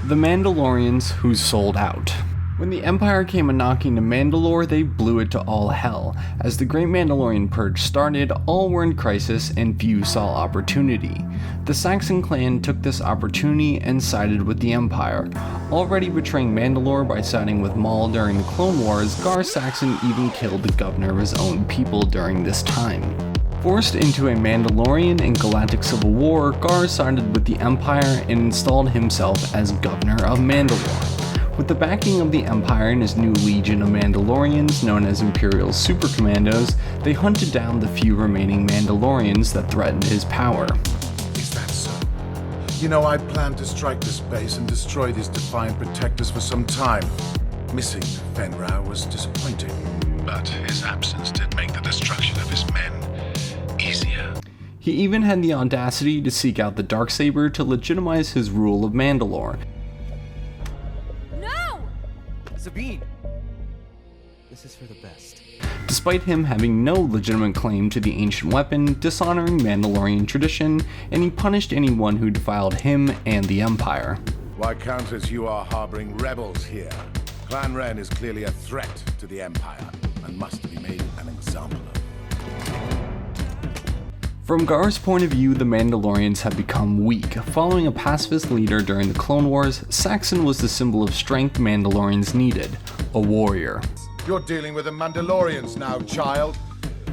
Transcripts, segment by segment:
The Mandalorians Who Sold Out. When the Empire came a-knocking to Mandalore, they blew it to all hell. As the Great Mandalorian Purge started, all were in crisis and few saw opportunity. The Saxon Clan took this opportunity and sided with the Empire. Already betraying Madalore by siding with Maul during the Clone Wars, Gar Saxon even killed the governor of his own people during this time. Forced into a Mandalorian and galactic civil war, Gar sided with the Empire and installed himself as governor of Mandalore. With the backing of the Empire and his new legion of Mandalorians, known as Imperial Super Commandos, they hunted down the few remaining Mandalorians that threatened his power. Is that so? You know, I planned to strike this base and destroy these defiant protectors for some time. Missing Fenrir was disappointing, but his absence did make the destruction of his men easier. He even had the audacity to seek out the Darksaber to legitimize his rule of Mandalore. Sabine, this is for the best. Despite him having no legitimate claim to the ancient weapon, dishonoring Mandalorian tradition, and he punished anyone who defiled him and the Empire. Why, Countess, you are harboring rebels here. Clan Wren is clearly a threat to the Empire, and must be made an example of. From Gar's point of view, the Mandalorians have become weak. Following a pacifist leader during the Clone Wars, Saxon was the symbol of strength Mandalorians needed, a warrior. You're dealing with the Mandalorians now, child.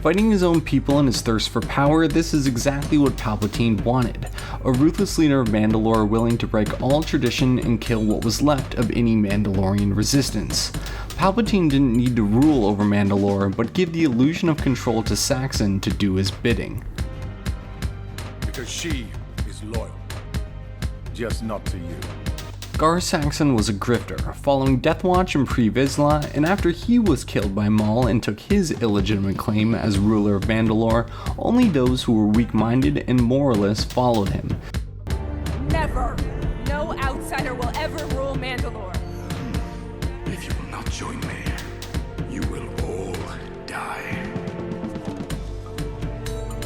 Fighting his own people and his thirst for power, this is exactly what Palpatine wanted. A ruthless leader of Mandalore willing to break all tradition and kill what was left of any Mandalorian resistance. Palpatine didn't need to rule over Mandalore, but give the illusion of control to Saxon to do his bidding. Because she is loyal, just not to you. Gar Saxon was a grifter, following Death Watch and Pre Vizsla, and after he was killed by Maul and took his illegitimate claim as ruler of Mandalore, only those who were weak-minded and moralists followed him. Never! No outsider will ever rule Mandalore. If you will not join me, you will all die.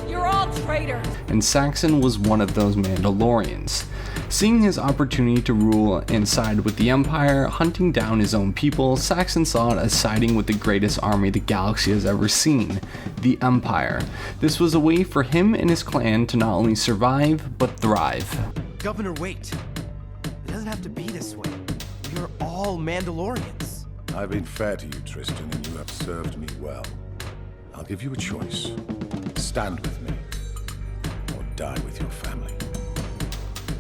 You're all traitors! And Saxon was one of those Mandalorians. Seeing his opportunity to rule and side with the Empire, hunting down his own people, Saxon saw it as siding with the greatest army the galaxy has ever seen, the Empire. This was a way for him and his clan to not only survive, but thrive. Governor, wait. It doesn't have to be this way. We are all Mandalorians. I've been fair to you, Tristan, and you have served me well. I'll give you a choice. Stand with me, or die with your family.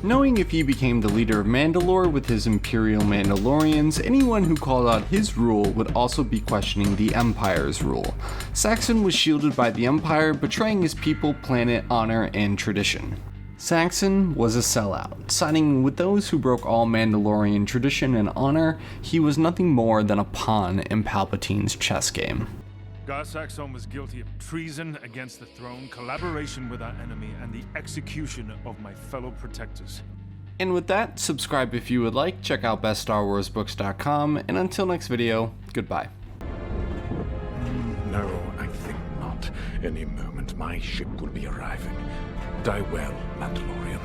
Knowing if he became the leader of Mandalore with his Imperial Mandalorians, anyone who called out his rule would also be questioning the Empire's rule. Saxon was shielded by the Empire, betraying his people, planet, honor, and tradition. Saxon was a sellout. Siding with those who broke all Mandalorian tradition and honor, he was nothing more than a pawn in Palpatine's chess game. Gar Saxon was guilty of treason against the throne, collaboration with our enemy, and the execution of my fellow protectors. And with that, subscribe if you would like, check out beststarwarsbooks.com, and until next video, goodbye. No, I think not. Any moment my ship will be arriving. Die well, Mandalorian.